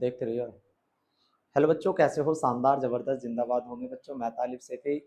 देखते रहिए। हेलो बच्चों, कैसे हो? शानदार, जबरदस्त, जिंदाबाद होंगे बच्चों। मैं तालिब सैफी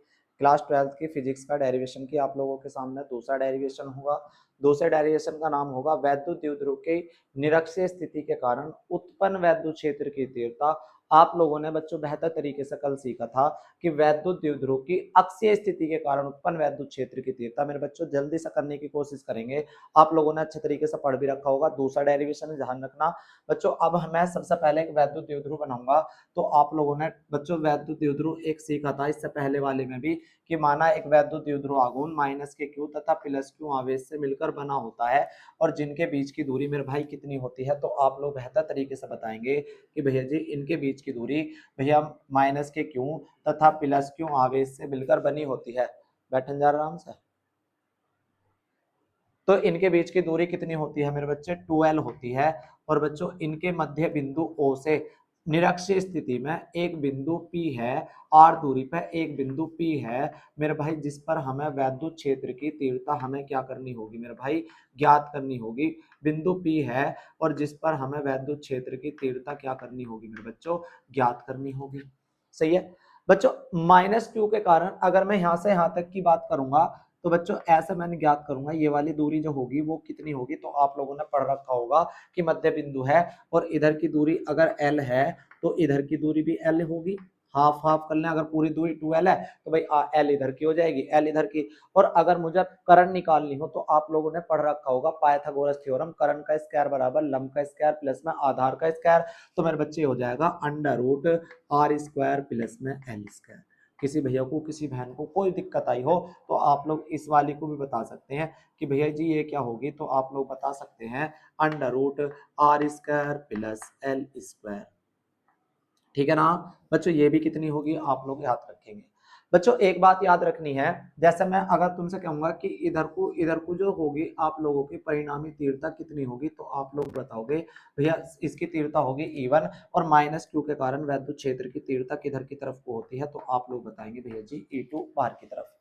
क्लास 12th की फिजिक्स का डेरिवेशन की आप लोगों के सामने दूसरा डेरिवेशन होगा। दूसरे डेरिवेशन का नाम होगा वैद्युत द्विध्रुव की निरक्षीय स्थिति के कारण उत्पन्न वैद्युत क्षेत्र की तीव्रता। आप लोगों ने बच्चों बेहतर तरीके से कल सीखा था कि वैद्युत द्विध्रुव की अक्षीय स्थिति के कारण उत्पन्न वैद्युत क्षेत्र की तीव्रता। मेरे बच्चों जल्दी से करने की कोशिश करेंगे। आप लोगों ने अच्छे तरीके से पढ़ भी रखा होगा। दूसरा डेरिवेशन है, ध्यान रखना बच्चों। अब मैं सबसे पहले एक वैद्युत द्विध्रुव बनाऊंगा। तो आप लोगों ने बच्चों वैद्युत द्विध्रुव एक सीखा था इससे पहले वाले में भी कि माना एक वैद्युत द्विध्रुव आघूर्ण माइनस के क्यू तथा प्लस क्यू आवेश से मिलकर बना होता है और जिनके बीच की दूरी मेरे भाई कितनी होती है। तो आप लोग बेहतर तरीके से बताएंगे कि भैया जी इनके बीच की दूरी भैया माइनस के क्यू तथा प्लस क्यू आवेश से मिलकर बनी होती है। बैठन जा आराम से। तो इनके बीच की दूरी कितनी होती है मेरे बच्चे? 12 होती है। और बच्चों इनके मध्य बिंदु O से निरक्षीय स्थिति में एक बिंदु P है, R दूरी पर एक बिंदु P है मेरे भाई, जिस पर हमें वैद्युत क्षेत्र की तीव्रता हमें क्या करनी होगी मेरे भाई? ज्ञात करनी होगी। बिंदु P है और जिस पर हमें वैद्युत क्षेत्र की तीव्रता क्या करनी होगी मेरे बच्चों? ज्ञात करनी होगी। सही है बच्चों। माइनस क्यू के कारण अगर मैं यहां से यहां तक की बात करूंगा तो बच्चों ऐसे मैंने ज्ञात करूंगा ये वाली दूरी जो होगी वो कितनी होगी। तो आप लोगों ने पढ़ रखा होगा कि मध्य बिंदु है और इधर की दूरी अगर L है तो इधर की दूरी भी L होगी। हाफ हाफ कर लें, अगर पूरी दूरी 2L है तो भाई L इधर की हो जाएगी, L इधर की। और अगर मुझे करण निकालनी हो तो आप लोगों ने पढ़ रखा होगा पाइथागोरस थ्योरम, करण का स्क्वायर बराबर लंब का स्क्वायर प्लस में आधार का स्क्वायर। तो मेरे बच्चे हो जाएगा under root R square plus में L स्क्वायर। किसी भैया को किसी बहन को कोई दिक्कत आई हो तो आप लोग इस वाली को भी बता सकते हैं कि भैया जी ये क्या होगी। तो आप लोग बता सकते हैं under root R square plus L square. ठीक है ना बच्चों? ये भी कितनी होगी आप लोग याद रखेंगे। बच्चों एक बात याद रखनी है, जैसे मैं अगर तुमसे कहूंगा कि इधर को जो होगी आप लोगों की परिणामी तीव्रता कितनी होगी तो आप लोग बताओगे भैया इसकी तीव्रता होगी E1 और माइनस क्यू के कारण वैद्युत क्षेत्र की तीव्रता किधर की तरफ को होती है। तो आप लोग बताएंगे भैया जी E2 बाहर की तरफ।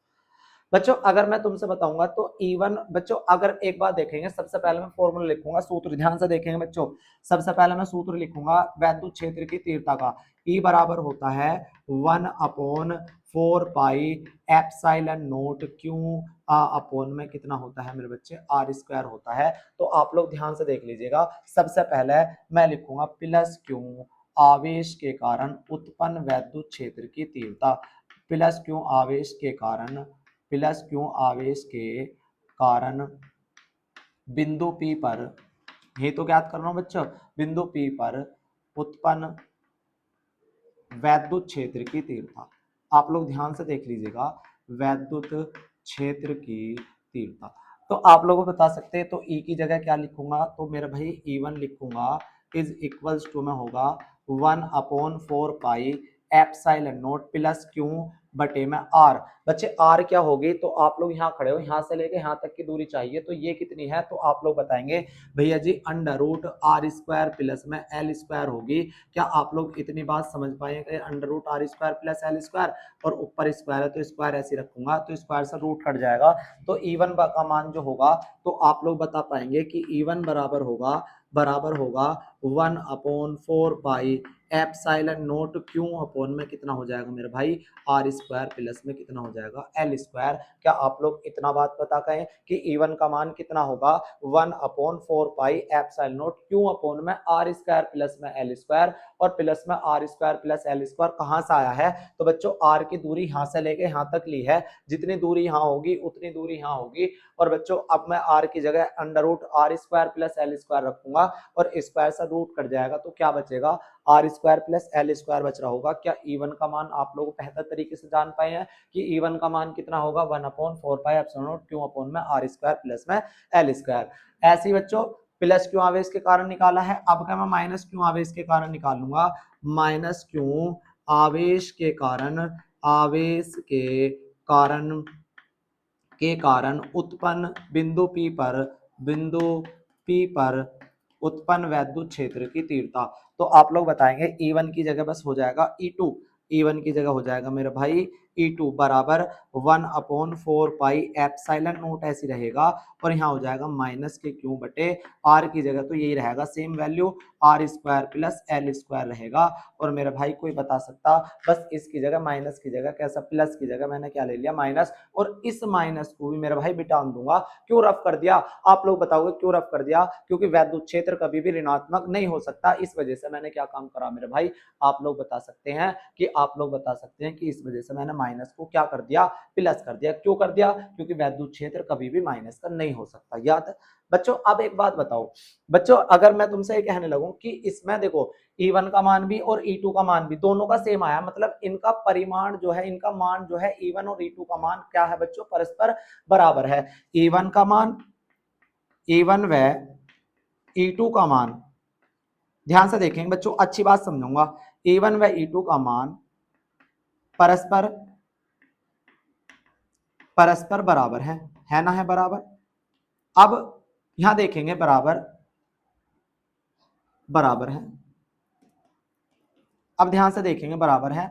बच्चों अगर मैं तुमसे बताऊंगा तो E1 बच्चों अगर एक बात देखेंगे, सबसे पहले मैं फॉर्मूला लिखूंगा, सूत्र ध्यान से देखेंगे बच्चों। सबसे पहले मैं सूत्र लिखूंगा वैद्युत क्षेत्र की तीव्रता का। E बराबर होता है 1/4 pi epsilon not Q upon में कितना होता है मेरे बच्चे? R स्क्वायर होता है। तो आप लोग ध्यान से देख लीजिएगा। सबसे पहले मैं लिखूंगा प्लस क्यू आवेश के कारण उत्पन्न वैद्युत क्षेत्र की तीव्रता। प्लस क्यू आवेश के कारण प्लस क्यू आवेश के कारण बिंदु P पर, ये तो ज्ञात कर रहा हूं बच्चों, बिंदु P पर उत्पन्न वैद्युत क्षेत्र की तीव्रता। आप लोग ध्यान से देख लीजिएगा, वैद्युत क्षेत्र की तीव्रता। तो आप लोग बता सकते हैं तो E की जगह क्या लिखूंगा? तो मेरे भाई E1 लिखूंगा इज इक्वल्स टू में होगा 1/4 pi epsilon not plus Q बटे में R। बच्चे R क्या होगी? तो आप लोग यहाँ खड़े हो, यहाँ से लेके यहाँ तक की दूरी चाहिए तो ये कितनी है? तो आप लोग बताएंगे भैया जी under root R square plus में L स्क्वायर होगी। क्या आप लोग इतनी बात समझ पाएंगे? Under root R square plus L square और ऊपर स्क्वायर है तो स्क्वायर ऐसे रखूंगा तो स्क्वायर से रूट कट जाएगा। तो E1 का मान जो होगा तो आप लोग बता पाएंगे कि E1 बराबर होगा 1/4 pi epsilon not Q upon में कितना हो जाएगा मेरे भाई? R स्क्वायर प्लस में कितना हो जाएगा? L square. क्या आप लोग इतना बात पता कहें कि E1 का मान कितना होगा? 1/4 pi epsilon not Q upon में R स्क्वायर प्लस में L स्क्वायर। और प्लस में R square plus L square कहां से आया है? तो बच्चों R की दूरी यहां से लेके यहां तक ली है, जितनी दूरी यहां होगी उतनी दूरी यहां होगी। और बच्चों अब मैं R की जगह under root R square plus L square रखूंगा और स्क्वायर से रूट कट जाएगा तो क्या बचेगा? R square plus L square बच रहा होगा। क्या E1 का मान आप लोग बेहतर तरीके से जान पाए हैं कि E1 का मान कितना होगा? 1/4 pi epsilon not Q upon में R स्क्वायर प्लस में L स्क्वायर। ऐसे ही बच्चों प्लस क्यू आवेश के कारण निकाला है, अब क्या मैं माइनस क्यू आवेश के कारण निकालूंगा। माइनस क्यू आवेश के कारण उत्पन्न बिंदु P पर उत्पन्न वैद्युत क्षेत्र की तीव्रता। तो आप लोग बताएंगे E1 की जगह बस हो जाएगा E2, E1 की जगह हो जाएगा मेरे भाई E2 बराबर 1/4 पाई एप्सिलॉन नॉट ऐसी रहेगा, और यहाँ हो जाएगा माइनस के क्यू बटे आर की जगह तो यही रहेगा same value R square plus L square रहेगा। और मेरे भाई कोई बता सकता, बस इसकी जगह माइनस की जगह कैसा, प्लस की जगह मैंने क्या ले लिया माइनस, और इस माइनस को भी मेरे भाई बिटान दूंगा। क्यों रफ कर दिया आप लोग बताओगे, क्यों रफ कर दिया? क्योंकि वैद्युत क्षेत्र कभी भी ऋणात्मक नहीं हो सकता, इस वजह से मैंने क्या काम करा मेरे भाई, आप लोग बता सकते हैं कि इस वजह से मैंने माइनस को क्या कर दिया, प्लस कर दिया। क्यों कर दिया? क्योंकि वैद्युत क्षेत्र कभी भी माइनस का नहीं हो सकता। याद बच्चों? अब एक बात बताओ बच्चों, अगर मैं तुमसे ये कहने लगूं कि इसमें देखो E1 का मान भी और E2 का मान भी दोनों का सेम आया, मतलब इनका परिमाण जो है, इनका मान जो है E1 और E2 का मान क्या है बच्चों, परस्पर बराबर है। E1 का मान, E1 व E2 का मान, ध्यान से देखेंगे बच्चों, अच्छी बात समझूंगा, E1 व E2 का मान परस्पर बराबर है ना, है बराबर। अब यहां देखेंगे बराबर है, अब ध्यान से देखेंगे बराबर है।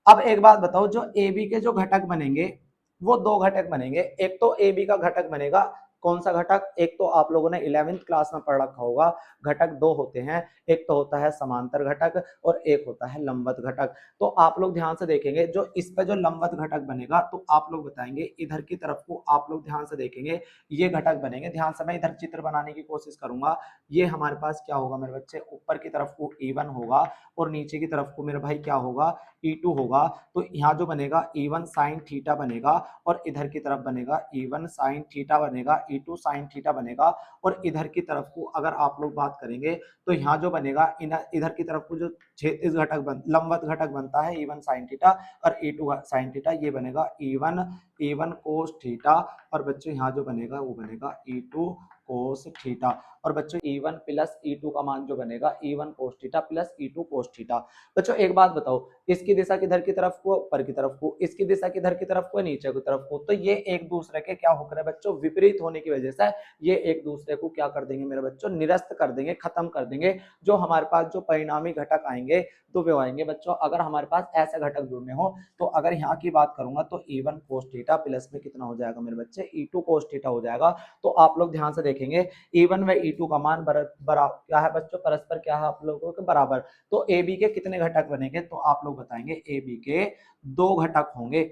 अब एक बात बताओ, जो ए बी के जो घटक बनेंगे वो दो घटक बनेंगे। एक तो ए बी का घटक बनेगा, कौन सा घटक? एक तो आप लोगों ने 11वीं क्लास में पढ़ रखा होगा, घटक दो होते हैं, एक तो होता है समांतर घटक और एक होता है लंबवत घटक। तो आप लोग ध्यान से देखेंगे, जो इस पे जो लंबवत घटक बनेगा तो आप लोग बताएंगे इधर की तरफ को, आप लोग ध्यान से देखेंगे ये घटक बनेंगे। ध्यान से मैं इधर चित्र बनाने की कोशिश करूंगा। ये हमारे पास क्या होगा मेरे बच्चे, ऊपर की तरफ को E1 होगा और नीचे की तरफ को मेरे भाई क्या होगा, E2 होगा। तो यहाँ जो बनेगा E1 साइन थीटा बनेगा, और इधर की तरफ बनेगा E1 साइन थीटा बनेगा, E2 साइन थीटा बनेगा। और इधर की तरफ को अगर आप लोग बात करेंगे तो यहाँ जो बनेगा इधर की तरफ को जो इस घटक लंबवत घटक बनता है E1 साइन थीटा और E2 साइन थीटा, ये बनेगा E1 कोस थीटा। और बच्चों यहाँ जो बनेगा वो बनेगा E2 कोस थीटा। और बच्चों E1 प्लस E2 का मान जो बनेगा E1 cos theta plus E2 cos theta. बच्चों एक बात बताओ, इसकी दिशा किधर की तरफ को, ऊपर की तरफ को, इसकी दिशा किधर की तरफ को, नीचे की तरफ को। तो ये एक दूसरे के क्या होकर है बच्चों, विपरीत होने की वजह से ये एक दूसरे को क्या कर देंगे मेरे बच्चों, निरस्त कर देंगे, खत्म कर देंगे। जो हमारे पास जो परिणामी घटक आएंगे तो वे आएंगे बच्चों, अगर हमारे पास ऐसे घटक जुड़ने हो तो अगर यहाँ की बात करूंगा तो E1 कोस थीटा प्लस में कितना हो जाएगा मेरे बच्चे, E2 कोस थीटा हो जाएगा। तो आप लोग ध्यान से देखेंगे E1 व E2 का मान क्या है बच्चों, परस्पर क्या है आप लोगों के बराबर। तो ए बी के कितने घटक बनेंगे, तो आप लोग बताएंगे ए बी के दो घटक होंगे।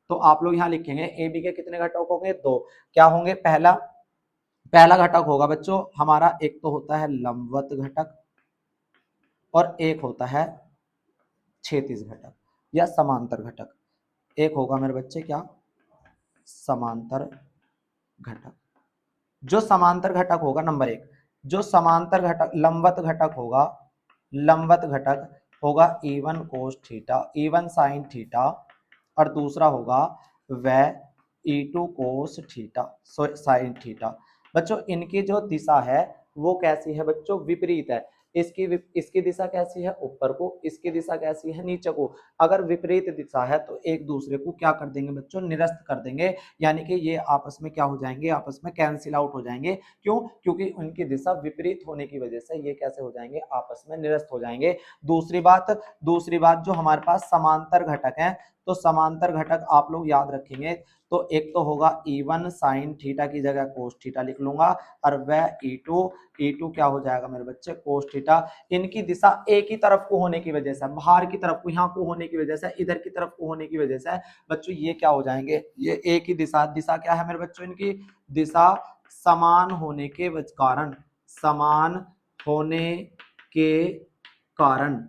तो आप लोग यहाँ लिखेंगे ए बी के कितने घटक होंगे, दो। क्या होंगे? पहला घटक होगा बच्चों हमारा, एक तो होता है लंबवत घटक और एक होता है क्षैतिज घटक या समांतर घटक। एक होगा मेरे बच्चे क्या, समांतर घटक। जो समांतर घटक होगा नंबर एक, जो समांतर घटक लंबवत घटक होगा E1 cos theta, E1 sine theta, और दूसरा होगा वह E2 cos theta sine theta. बच्चों इनकी जो दिशा है वो कैसी है बच्चों, विपरीत है। इसकी दिशा कैसी है, ऊपर को, इसकी दिशा कैसी है, नीचे को। अगर विपरीत दिशा है तो एक दूसरे को क्या कर देंगे बच्चों, निरस्त कर देंगे, यानी कि ये आपस में क्या हो जाएंगे, आपस में कैंसिल आउट हो जाएंगे। क्यों? क्योंकि उनकी दिशा विपरीत होने की वजह से ये कैसे हो जाएंगे, आपस में निरस्त हो जाएंगे। दूसरी बात जो हमारे पास समांतर घटक है, तो समांतर घटक आप लोग याद रखेंगे, तो एक तो होगा E1 साइन थीटा की जगह कोस थीटा लिख लूंगा, और वह E2 क्या हो जाएगा मेरे बच्चे, कोस थीटा। इनकी दिशा एक ही तरफ को होने की वजह से, बाहर की तरफ को, यहाँ को होने की वजह से, इधर की तरफ को होने की वजह से बच्चों ये क्या हो जाएंगे, ये एक ही दिशा क्या है मेरे बच्चों, इनकी दिशा समान होने के कारण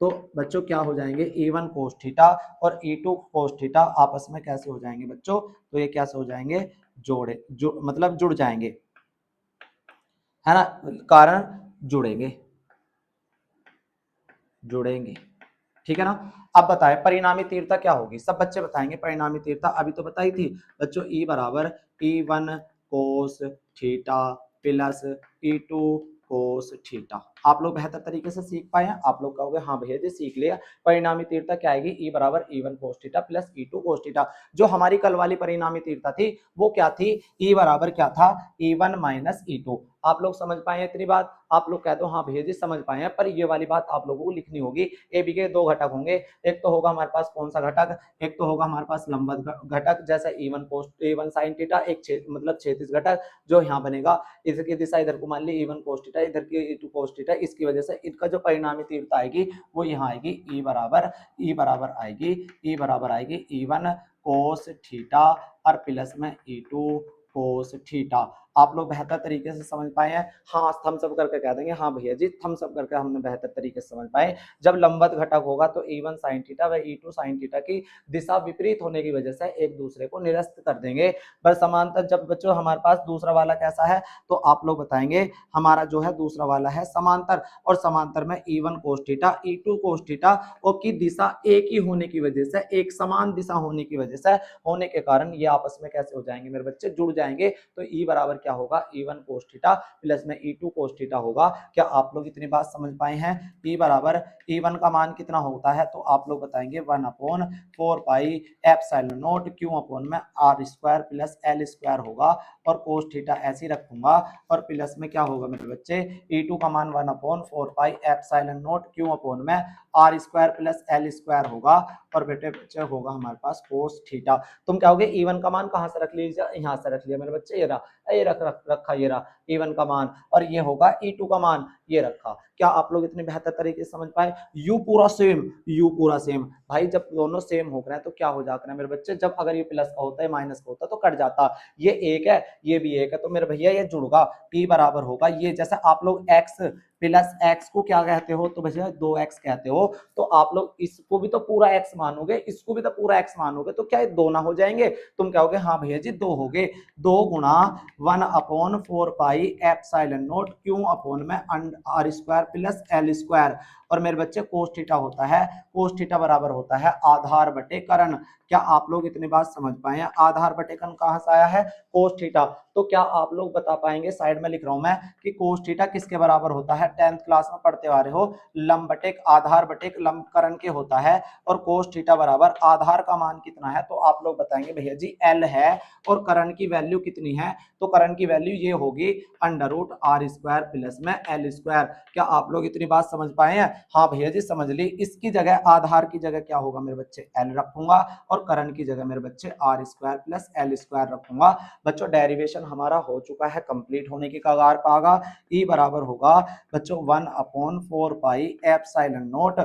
तो बच्चों क्या हो जाएंगे, E1 कोस थीटा और E2 कोस थीटा आपस में कैसे हो जाएंगे बच्चों, तो ये कैसे हो जाएंगे, मतलब जुड़ जाएंगे, है ना, कारण जुड़ेंगे। ठीक है ना। अब बताएं परिणामी तीव्रता क्या होगी, सब बच्चे बताएंगे परिणामी तीव्रता, अभी तो बताई थी बच्चों, E बराबर E1 cos theta plus E2 cos theta. आप लोग बेहतर तरीके से सीख पाए हैं, आप लोग कहोगे हाँ भैया जी सीख लिया। परिणामी तीव्रता क्या आएगी, E बराबर E1 cos theta plus E2 cos theta. जो हमारी कल वाली परिणामी तीव्रता थी वो क्या थी, E बराबर क्या था, E1 माइनस E2। आप लोग समझ पाए हैं इतनी बात? आप लोग कह दो हाँ भैया जी समझ पाए हैं, पर ये वाली बात आप लोगों को लिखनी होगी। ए बी के दो घटक होंगे, एक तो होगा हमारे पास कौन सा घटक, एक तो होगा हमारे पास लंबवत घटक जैसा E1 cos A1 sin theta, एक मतलब क्षैतिज घटक जो यहाँ बनेगा, इसकी दिशा इधर को मान ली E1 cos थीटा, इधर की E2 cos थीटा, इसकी वजह से इनका जो परिणामी तीव्रता आएगी वो यहाँ आएगी E बराबर आएगी E1 cos थीटा और प्लस में E2 cos थीटा। आप लोग बेहतर तरीके से समझ पाए हैं? हाँ थम्स अप करके कह देंगे हाँ भैया जी थम्स अप करके हमने बेहतर तरीके से समझ पाए। जब लंबवत घटक होगा तो E1 sin थीटा व E2 sin थीटा की दिशा विपरीत होने की वजह से एक दूसरे को निरस्त कर देंगे। पर समांतर जब बच्चों हमारे पास दूसरा वाला कैसा है, तो आप लोग बताएंगे हमारा जो है दूसरा वाला है समांतर, और समांतर में E1 cos theta E2 cos theta और की दिशा एक ही होने की वजह से, एक समान दिशा होने की वजह से होने के कारण ये आपस में कैसे हो जाएंगे मेरे बच्चे, जुड़ जाएंगे। तो E बराबर क्या होगा E1 cos थीटा प्लस में E2 cos थीटा होगा। क्या आप लोग इतनी बात समझ पाए हैं? E बराबर E1 का मान कितना होता है, तो आप लोग बताएंगे 1/4 pi epsilon not Q upon में R square plus L square होगा, और cos थीटा ऐसे ही रखूंगा, और प्लस में क्या होगा मेरे बच्चे E2 का मान 1/4 pi epsilon not Q upon में R square plus L square होगा, और बेटे बच्चे होगा हमारे पास cos थीटा। तुम क्या होगे E1 का मान कहां से रख लीजिए, यहाँ से रख लिया मेरे बच्चे, ये रहा, ये रखा ये रहा E1 का मान, और ये होगा E2 का मान ये रखा। क्या आप लोग इतने बेहतर तरीके से समझ पाए? यू पूरा सेम भाई, जब दोनों सेम हो गए तो क्या हो जाता है मेरे बच्चे, जब अगर ये प्लस का होता है माइनस का होता तो कट जाता, ये एक है ये भी एक है, तो मेरे भैया ये जुड़गा। P बराबर होगा ये, जैसे आप लोग x प्लस x को क्या कहते हो, तो भैया 2x कहते हो, तो आप लोग इसको भी तो पूरा x मानोगे, इसको भी तो पूरा x मानोगे, तो क्या ये दो ना हो जाएंगे? तुम क्या होगे, हाँ भैया जी दो हो गए, 2 गुणा 1/4 pi epsilon not Q upon में R square plus L square, और मेरे बच्चे कोस थीटा होता है, कोस थीटा बराबर होता है आधार बटे कर्ण। क्या आप लोग इतनी बात समझ पाए हैं? आधार बटे कर्ण कहां से आया है, कोस थीटा। तो क्या आप लोग बता पाएंगे, साइड में लिख रहा हूं मैं, कि कोस थीटा किसके बराबर होता है? 10th क्लास में पढ़ते आ रहे हो, लंब बटेक आधार बटेक लंब कर्ण के होता है, और कोस थीटा बराबर आधार का मान कितना है, तो आप लोग बताएंगे भैया जी L है, और कर्ण की वैल्यू कितनी है, तो कर्ण की वैल्यू ये होगी √R स्क्वायर प्लस में L स्क्वायर। क्या आप लोग इतनी बात समझ पाए हैं? हाँ भैया जी समझ ली। इसकी जगह आधार की जगह क्या होगा मेरे बच्चे, L रखूंगा, और कर्ण की जगह मेरे बच्चे R square plus L square रखूंगा। बच्चों डेरिवेशन हमारा हो चुका है, कंप्लीट होने की कगार पर आगा। E बराबर होगा बच्चों 1/4 पाई एप्सिलॉन नॉट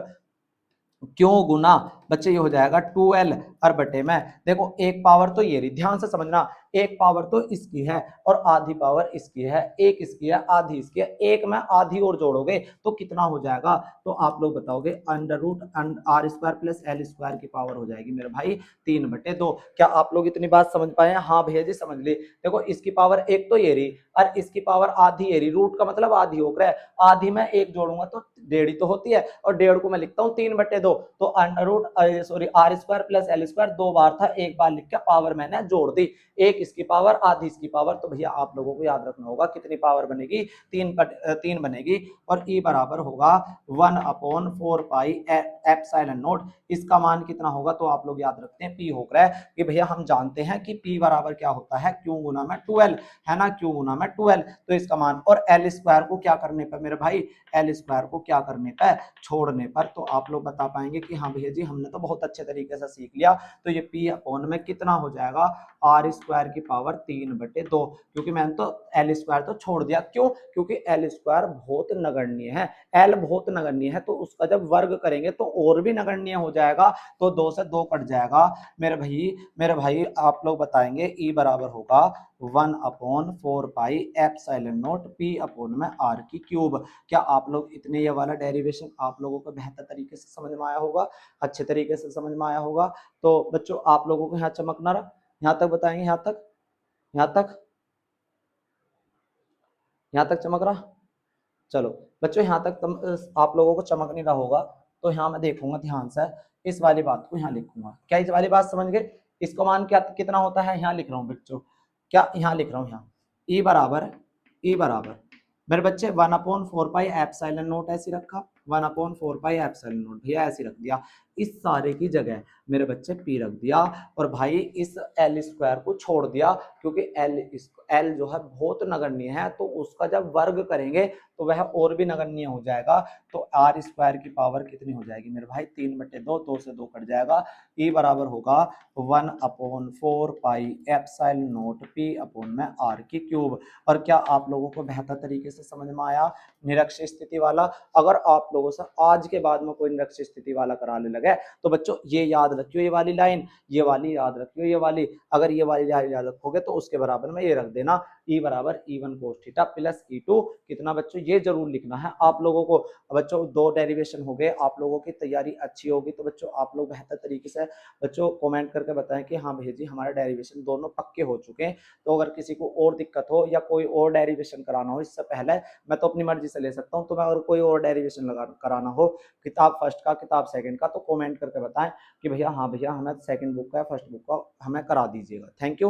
क्यों गुना बच्चे ये हो जाएगा 2L और बटे में, देखो एक पावर तो ये रही, ध्यान से समझना, एक पावर तो इसकी है और आधी पावर इसकी है, एक इसकी है आधी इसकी है, एक में आधी और जोड़ोगे तो कितना हो जाएगा, तो आप लोग बताओगे √R square plus L square की पावर हो जाएगी मेरे भाई 3/2। क्या आप लोग इतनी बात समझ पाए? हाँ भैया जी समझ ली। देखो इसकी पावर एक तो ये रही और इसकी पावर आधी ये रही, रूट का मतलब आधी हो रहा है, आधी में एक जोड़ूंगा तो 1.5 तो होती है, और 1.5 को मैं लिखता हूँ 3/2, तो R square plus L square दो बार था, एक बार लिख के पावर मैंने जोड़ दी, एक इसकी पावर आधी इसकी पावर, तो भैया आप लोगों को याद रखना होगा कितनी पावर बनेगी, 3 बनेगी, और E बराबर होगा 1/4 पाई एप्सिलॉन नॉट। इसका मान कितना होगा, तो आप लोग याद रखते हैं P हो रहा है कि भैया हम जानते हैं कि P बराबर क्या होता है, Q गुना में 12 है ना, Q गुना में 12, तो इसका मान, और L स्क्वायर को क्या करने पर मेरे भाई, L स्क्वायर को क्या करने पर, छोड़ने पर, तो आप लोग बता पाएंगे कि हाँ भैया जी हमने तो बहुत अच्छे तरीके से सीख लिया। तो ये P अपॉन में कितना हो जाएगा, R स्क्वायर की पावर 3/2, क्योंकि मैंने तो L स्क्वायर तो छोड़ दिया, क्यों, क्योंकि L स्क्वायर बहुत नगण्य है, L बहुत नगण्य है, तो उसका जब वर्ग करेंगे तो और भी नगण्य हो जाएगा, तो 2 से 2 कट जाएगा मेरे भाई आप लोग बताएंगे E बराबर होगा 1/4 pi epsilon not P upon में R की क्यूब। क्या आप लोग इतने, ये वाला डेरिवेशन आप लोगों को बेहतर तरीके से समझ में आया होगा, अच्छे तरीके से समझ में आया होगा। तो बच्चों आप लोगों को यहाँ चमकना रहा, यहाँ तक बताएंगे, यहाँ तक चमक रहा। चलो बच्चों यहाँ तक आप लोगों को चमक नहीं रहा होगा, तो यहाँ मैं देखूंगा ध्यान से, इस वाली बात को यहाँ लिखूंगा। क्या इस वाली बात समझ गए? इसको मान क्या कितना होता है, यहाँ लिख रहा हूँ बच्चों, क्या यहाँ लिख रहा हूँ, यहाँ ई बराबर मेरे बच्चे 1/4 पाई एप्सिलॉन नॉट ऐसी रखा, 1/4 पाई एप्सिलॉन नॉट भैया ऐसी रख दिया। इस सारे की जगह मेरे बच्चे पी रख दिया और भाई इस एल स्क्वायर को छोड़ दिया, क्योंकि एल जो है बहुत नगण्य है, तो उसका जब वर्ग करेंगे तो वह और भी नगण्य हो जाएगा। तो आर स्क्वायर की पावर कितनी हो जाएगी मेरे भाई, 3/2, 2 से 2 कट जाएगा, ई बराबर होगा 1/4 pi epsilon not P upon में आर की क्यूब। और क्या आप लोगों को बेहतर तरीके से समझ में आया निरक्षीय स्थिति वाला? अगर आप लोगों से आज के बाद में कोई निरक्षीय स्थिति वाला कराने लगे तो बच्चों ये याद रखियो, ये वाली लाइन, ये वाली याद रखियो, ये वाली, अगर ये वाली याद रखोगे तो उसके बराबर में ये रख देना, ई बराबर E1 cos theta plus E2 कितना बच्चों, ये जरूर लिखना है आप लोगों को। बच्चों 2 डेरिवेशन हो गए, आप लोगों की तैयारी अच्छी होगी तो बच्चों आप लोग बेहतर तरीके से बच्चों कमेंट करके बताएं कि हाँ भैया जी हमारे डेरिवेशन दोनों पक्के हो चुके हैं। तो अगर किसी को और दिक्कत हो या कोई और डेरिवेशन कराना हो इससे पहले, मैं तो अपनी मर्जी से ले सकता हूँ, तो मैं अगर कोई और डेरिवेशन कराना हो किताब फर्स्ट का किताब सेकंड का, तो कमेंट करके बताएं कि भैया हाँ भैया हमें सेकंड बुक का फर्स्ट बुक का हमें करा दीजिएगा। Thank you.